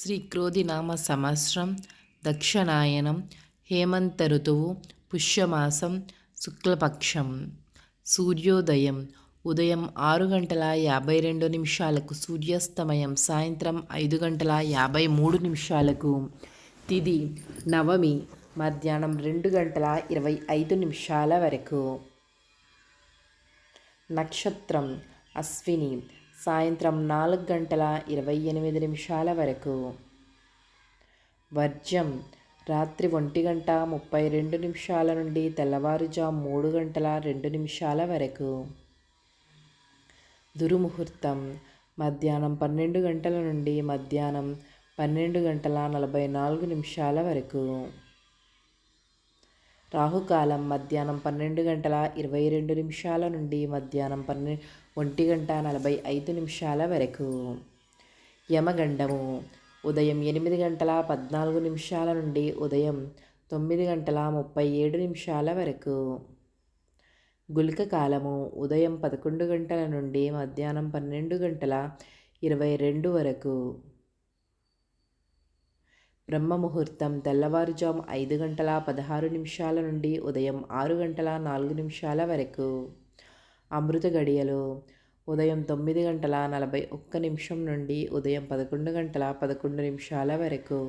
శ్రీ క్రోధినామ సంవత్సరం దక్షిణాయనం హేమంత ఋతువు పుష్యమాసం శుక్లపక్షం. సూర్యోదయం ఉదయం 6:52 సూర్యాస్తమయం సాయంత్రం 5:53. తిథి నవమి మధ్యాహ్నం 2:25 వరకు. నక్షత్రం అశ్విని సాయంత్రం 4:28 వరకు. వర్జ్యం రాత్రి 1:32 నుండి తెల్లవారుజాము 3:02 వరకు. దుర్ముహూర్తం మధ్యాహ్నం 12 గంటల నుండి మధ్యాహ్నం 12:44 వరకు. రాహుకాలం మధ్యాహ్నం 12:22 నుండి మధ్యాహ్నం 1:45 వరకు. యమగండము ఉదయం 8:14 నుండి ఉదయం 9:37 వరకు. గుళిక కాలము ఉదయం 11 గంటల నుండి మధ్యాహ్నం 12:22 వరకు. బ్రహ్మముహూర్తం తెల్లవారుజాము 5:16 నుండి ఉదయం 6:04 వరకు. అమృత గడియలు ఉదయం 9:41 నుండి ఉదయం 11:11 వరకు.